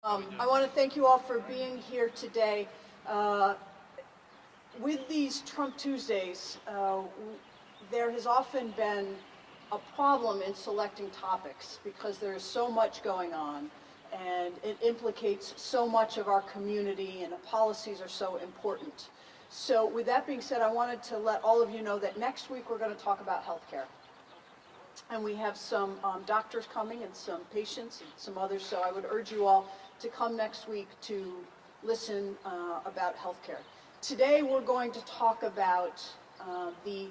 I want to thank you all for being here today. With these Trump Tuesdays, there has often been a problem in selecting topics because there is so much going on and it implicates so much of our community and the policies are so important. So with that being said, I wanted to let all of you know that next week we're going to talk about healthcare. And we have some doctors coming and some patients and some others, so I would urge you all to come next week to listen about healthcare. Today we're going to talk about the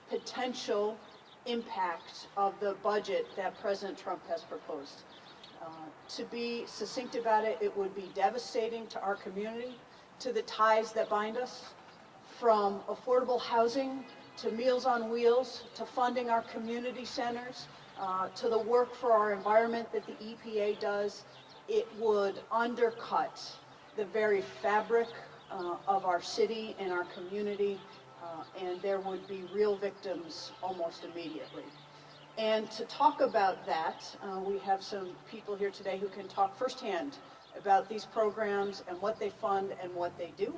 potential impact of the budget that President Trump has proposed. To be succinct about it, it would be devastating to our community, to the ties that bind us, from affordable housing to Meals on Wheels, to funding our community centers, to the work for our environment that the EPA does. It would undercut the very fabric of our city and our community, and there would be real victims almost immediately. And to talk about that, we have some people here today who can talk firsthand about these programs and what they fund and what they do.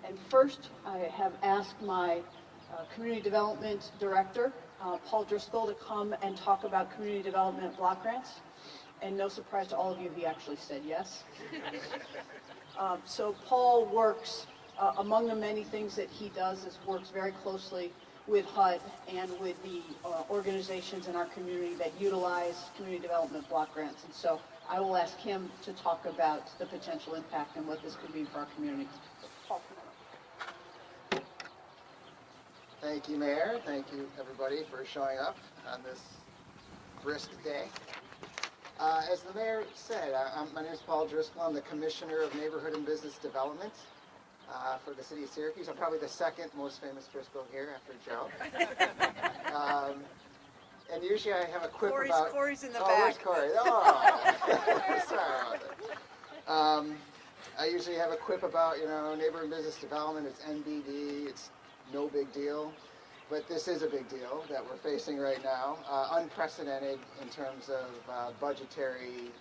And first, I have asked my Community Development Director, Paul Driscoll, to come and talk about community development block grants. And no surprise to all of you, he actually said yes. So Paul works, among the many things that he does, is works very closely with HUD and with the organizations in our community that utilize community development block grants. And so I will ask him to talk about the potential impact and what this could mean for our community. Paul, come on. Thank you, Mayor. Thank you, everybody, for showing up on this brisk day. As the Mayor said, my name is Paul Driscoll. I'm the Commissioner of Neighborhood and Business Development for the City of Syracuse. I'm probably the second most famous Driscoll here after Joe. And usually I have a quip about... Corey's in the back. back. Where's Corey? Oh, sorry about that. I usually have a quip about, neighborhood and business development. It's NBD. It's no big deal. But this is a big deal that we're facing right now, unprecedented in terms of budgetary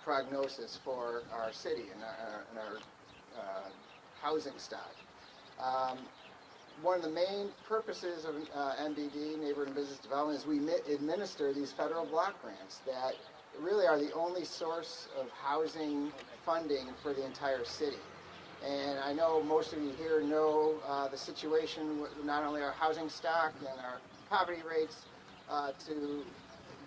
prognosis for our city and our housing stock. One of the main purposes of NBD, Neighborhood and Business Development, is we administer these federal block grants that really are the only source of housing funding for the entire city. And I know most of you here know the situation with not only our housing stock and our poverty rates. To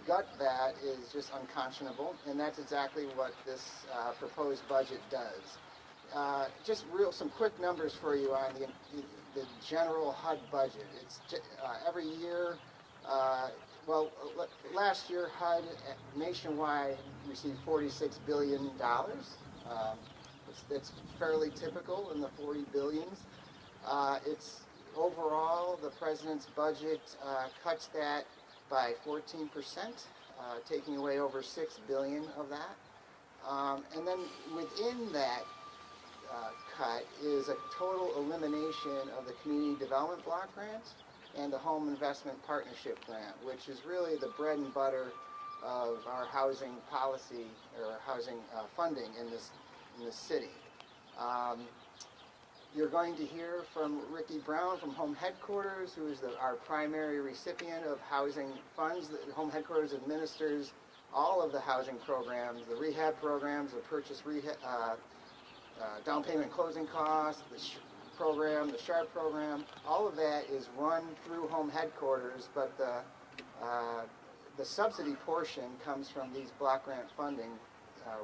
gut that is just unconscionable, and that's exactly what this proposed budget does. Just some quick numbers for you on the general HUD budget. It's every year. Last year HUD nationwide received $46 billion. It's fairly typical in the 40 billions. It's overall, the president's budget cuts that by 14%, taking away over $6 billion of that. And then within that cut is a total elimination of the community development block grant and the home investment partnership grant, which is really the bread and butter of our housing policy or housing funding in this city. You're going to hear from Ricky Brown from Home Headquarters, who is our primary recipient of housing funds. The Home Headquarters administers all of the housing programs, the rehab programs, the purchase rehab, down payment closing costs, the program, the SHARP program. All of that is run through Home Headquarters, but the subsidy portion comes from these block grant funding,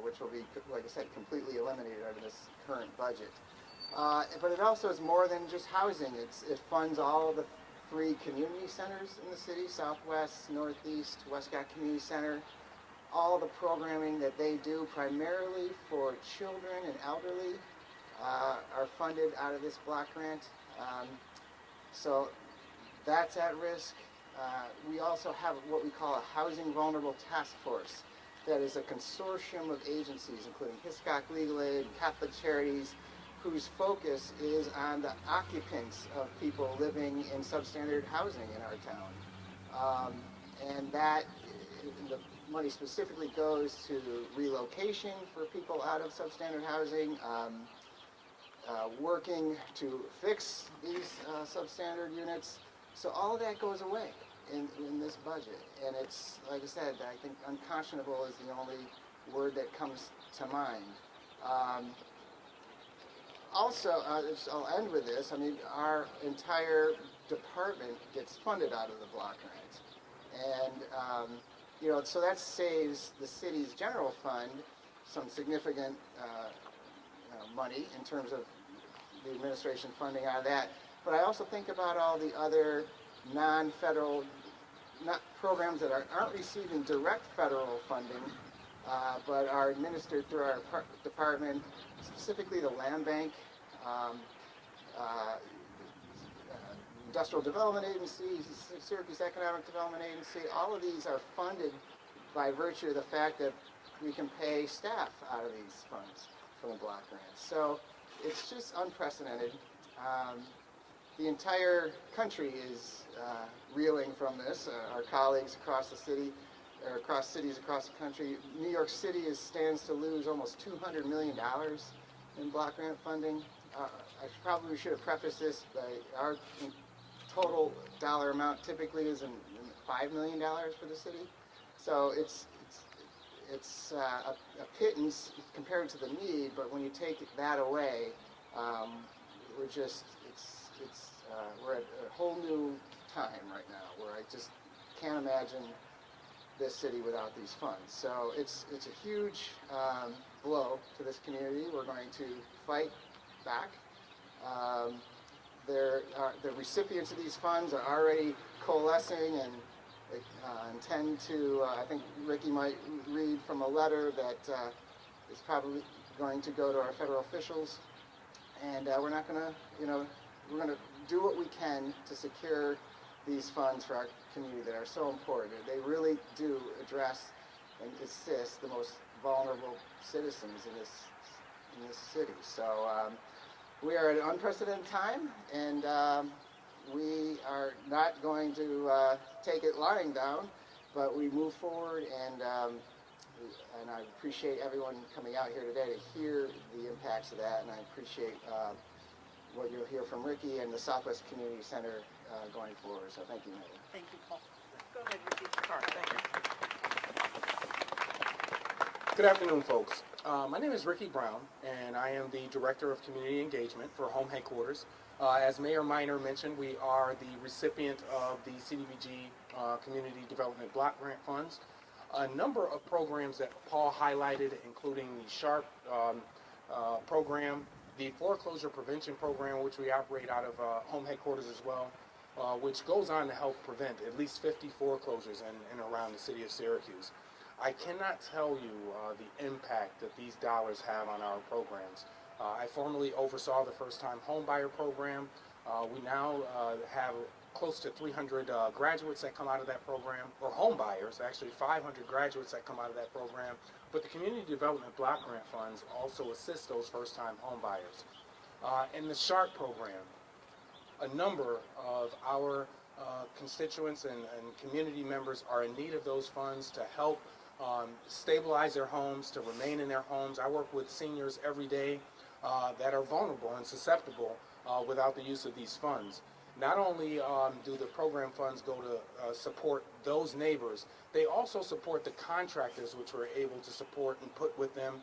which will be, like I said, completely eliminated out of this current budget. But it also is more than just housing. It funds all of the 3 community centers in the city, Southwest, Northeast, Westcott Community Center. All the programming that they do primarily for children and elderly are funded out of this block grant. So that's at risk. We also have what we call a Housing Vulnerable Task Force. That is a consortium of agencies, including Hiscox Legal Aid, Catholic Charities, whose focus is on the occupants of people living in substandard housing in our town. And that, money specifically goes to relocation for people out of substandard housing, working to fix these substandard units. So all of that goes away in this budget. And it's, like I said, I think unconscionable is the only word that comes to mind. Also, I'll end with this. I mean, our entire department gets funded out of the block grant. And, you know, so that saves the city's general fund some significant money in terms of the administration funding out of that. But I also think about all the other non-federal programs that aren't receiving direct federal funding, but are administered through our department, specifically the Land Bank, Industrial Development Agency, Syracuse Economic Development Agency. All of these are funded by virtue of the fact that we can pay staff out of these funds from the block grants. So it's just unprecedented. The entire country is reeling from this. Our colleagues across the city, or across cities across the country. New York City stands to lose almost $200 million in block grant funding. I probably should have prefaced this by our total dollar amount typically is in $5 million for the city. So it's a pittance compared to the need, but when you take that away, we're at a whole new time right now where I just can't imagine this city without these funds. So it's a huge blow to this community. We're going to fight back. The recipients of these funds are already coalescing and intend to, I think Ricky might read from a letter that is probably going to go to our federal officials. And we're not going to, we're going to do what we can to secure these funds for our community that are so important. They really do address and assist the most vulnerable citizens in this city. So we are at an unprecedented time, and we are not going to take it lying down, but we move forward, and I appreciate everyone coming out here today to hear the impacts of that, and I appreciate what you'll hear from Ricky and the Southwest Community Center going forward. So thank you, Megan. Thank you, Paul. Go ahead, Ricky. All right, thank you. Good afternoon, folks. My name is Ricky Brown, and I am the Director of Community Engagement for Home Headquarters. As Mayor Minor mentioned, we are the recipient of the CDBG Community Development Block Grant Funds. A number of programs that Paul highlighted, including the SHARP program, the Foreclosure Prevention Program, which we operate out of Home Headquarters as well, which goes on to help prevent at least 50 foreclosures in and around the city of Syracuse. I cannot tell you the impact that these dollars have on our programs. I formerly oversaw the first-time homebuyer program. We now have close to 300 graduates that come out of that program, or home buyers, actually 500 graduates that come out of that program. But the Community Development Block Grant Funds also assist those first-time home buyers. In the SHARP program, a number of our constituents and community members are in need of those funds to help stabilize their homes, to remain in their homes. I work with seniors every day that are vulnerable and susceptible without the use of these funds. Not only do the program funds go to support those neighbors, they also support the contractors which we're able to support and put with them.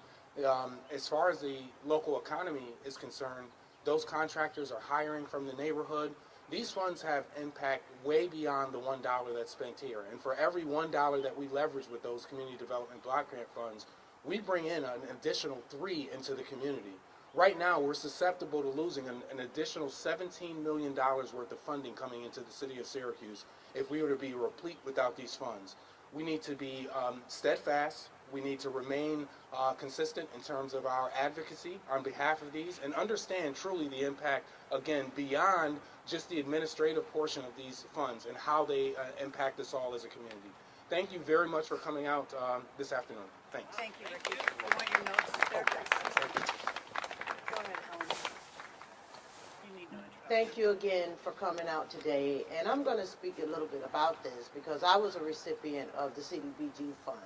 As far as the local economy is concerned, those contractors are hiring from the neighborhood. These funds have impact way beyond the $1 that's spent here. And for every $1 that we leverage with those Community Development Block Grant Funds, we bring in an additional $3 into the community. Right now, we're susceptible to losing an additional $17 million worth of funding coming into the city of Syracuse if we were to be replete without these funds. We need to be steadfast. We need to remain consistent in terms of our advocacy on behalf of these and understand truly the impact, again, beyond just the administrative portion of these funds and how they impact us all as a community. Thank you very much for coming out this afternoon. Thanks. Thank you, Ricky. I want your notes there, please. Go ahead, Helen. You need no introduction. thank you again for coming out today. And I'm going to speak a little bit about this because I was a recipient of the CDBG fund.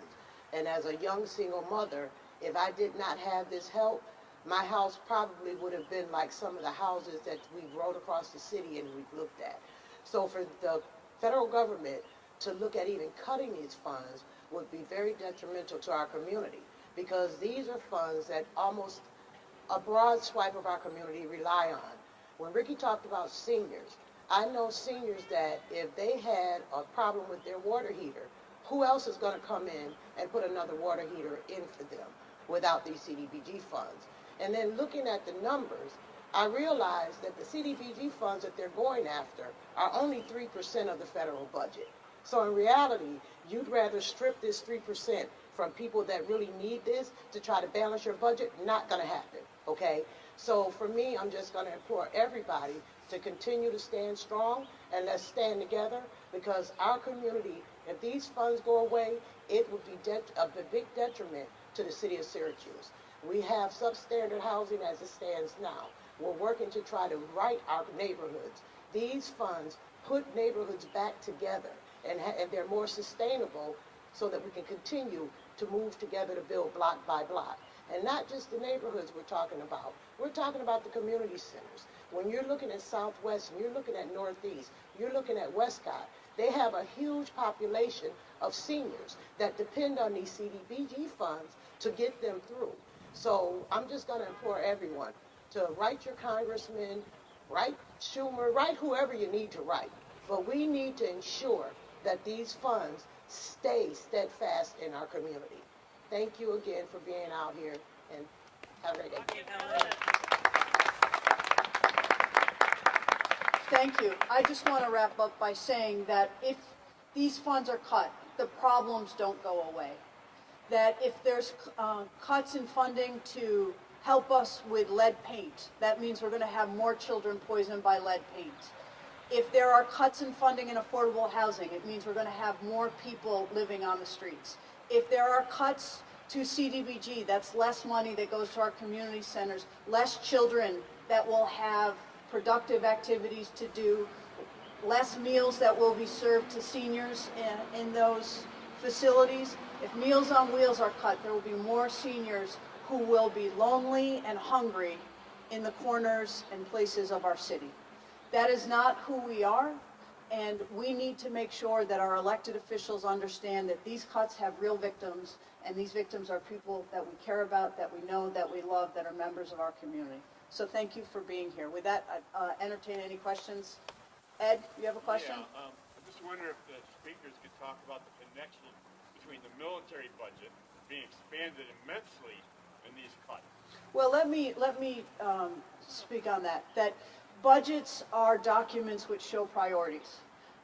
And as a young single mother, if I did not have this help, my house probably would have been like some of the houses that we rode across the city and we've looked at. So for the federal government to look at even cutting these funds would be very detrimental to our community, because these are funds that almost a broad swipe of our community rely on. When Ricky talked about seniors, I know seniors that if they had a problem with their water heater, who else is going to come in and put another water heater in for them without these CDBG funds? And then looking at the numbers, I realized that the CDBG funds that they're going after are only 3% of the federal budget. So in reality, you'd rather strip this 3% from people that really need this to try to balance your budget. Not going to happen, okay? So for me, I'm just going to implore everybody to continue to stand strong, and let's stand together, because our community, if these funds go away, it would be a big detriment to the city of Syracuse. We have substandard housing as it stands now. We're working to try to right our neighborhoods. These funds put neighborhoods back together, and they're more sustainable so that we can continue to move together to build block by block. And not just the neighborhoods we're talking about. We're talking about the community centers. When you're looking at Southwest and you're looking at Northeast, you're looking at Westcott, they have a huge population of seniors that depend on these CDBG funds to get them through. So I'm just going to implore everyone to write your congressman, write Schumer, write whoever you need to write. But we need to ensure that these funds stay steadfast in our community. Thank you again for being out here, and have a great day. Thank you. I just want to wrap up by saying that if these funds are cut, the problems don't go away. That if there's cuts in funding to help us with lead paint, that means we're going to have more children poisoned by lead paint. If there are cuts in funding in affordable housing, it means we're going to have more people living on the streets. If there are cuts to CDBG, that's less money that goes to our community centers, less children that will have productive activities to do, less meals that will be served to seniors in those facilities. If Meals on Wheels are cut, there will be more seniors who will be lonely and hungry in the corners and places of our city. That is not who we are, and we need to make sure that our elected officials understand that these cuts have real victims, and these victims are people that we care about, that we know, that we love, that are members of our community. So thank you for being here. With that, I entertain any questions. Ed, you have a question? Yeah, I just wonder if the speakers could talk about the connection between the military budget being expanded immensely and these cuts. Well, let me speak on that. That budgets are documents which show priorities.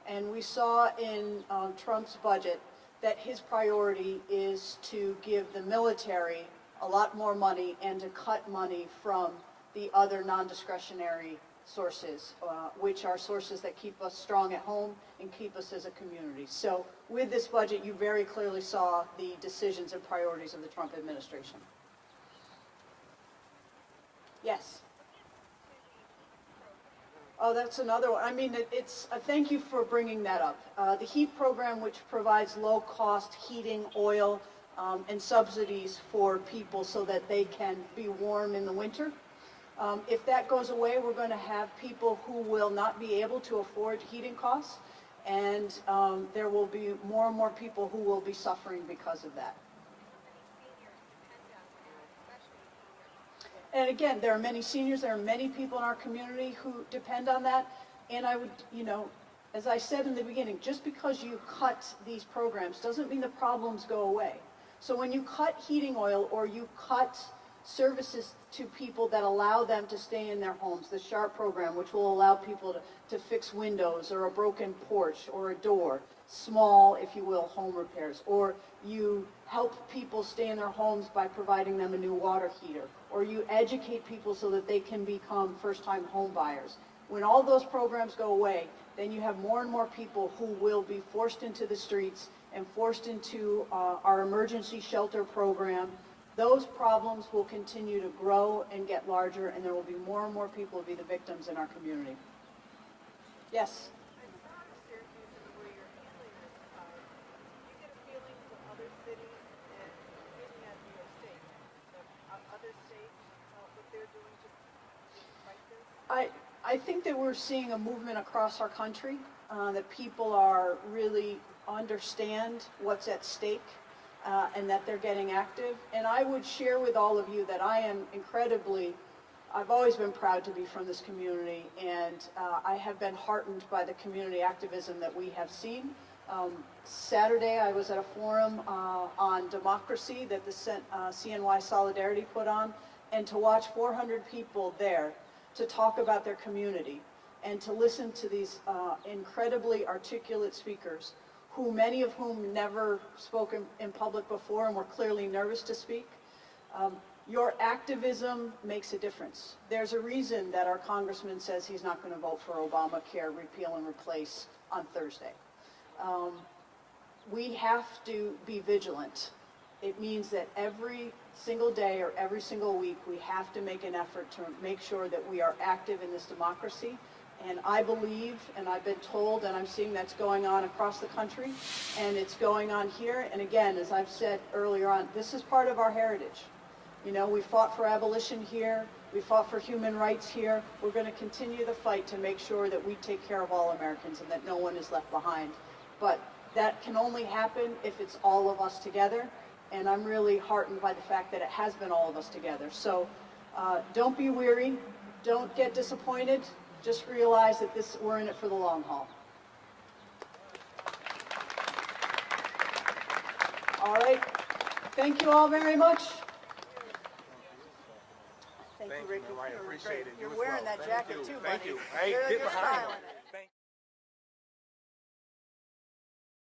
And we saw in Trump's budget that his priority is to give the military a lot more money and to cut money from the other non-discretionary sources, which are sources that keep us strong at home and keep us as a community. So with this budget, you very clearly saw the decisions and priorities of the Trump administration. Yes. Oh, that's another one. I mean, it's thank you for bringing that up. The HEAT program, which provides low-cost heating, oil, and subsidies for people so that they can be warm in the winter. If that goes away, we're going to have people who will not be able to afford heating costs, and there will be more and more people who will be suffering because of that. And again, there are many seniors, there are many people in our community who depend on that. And I would, as I said in the beginning, just because you cut these programs doesn't mean the problems go away. So when you cut heating oil or you cut services to people that allow them to stay in their homes, the SHARP program, which will allow people to fix windows or a broken porch or a door, small, if you will, home repairs, or you help people stay in their homes by providing them a new water heater, or you educate people so that they can become first-time home buyers. When all those programs go away, then you have more and more people who will be forced into the streets and forced into our emergency shelter program. Those problems will continue to grow and get larger, and there will be more and more people who will be the victims in our community. Yes. I saw in Syracuse and the way you're handling this, you get a feeling from other cities and maybe not New York State, but other states, what they're doing to fight this? I think that we're seeing a movement across our country, that people are really understand what's at stake, and that they're getting active. And I would share with all of you that I am I've always been proud to be from this community, and I have been heartened by the community activism that we have seen. Saturday, I was at a forum on democracy that the CNY Solidarity put on, and to watch 400 people there to talk about their community and to listen to these incredibly articulate speakers, who many of whom never spoke in public before and were clearly nervous to speak. Your activism makes a difference. There's a reason that our congressman says he's not going to vote for Obamacare repeal and replace on Thursday. We have to be vigilant. It means that every single day or every single week we have to make an effort to make sure that we are active in this democracy. And I believe, and I've been told, and I'm seeing that's going on across the country, and it's going on here. And again, as I've said earlier on, this is part of our heritage. You know, we fought for abolition here, we fought for human rights here. We're going to continue the fight to make sure that we take care of all Americans and that no one is left behind. But that can only happen if it's all of us together, and I'm really heartened by the fact that it has been all of us together. So don't be weary, don't get disappointed, just realize that we're in it for the long haul. All right, thank you all very much. Thank you, Ricky. I appreciate it. You You're as wearing well. that Thank jacket you. too, buddy. Thank you. Hey, You're get behind styling me. it.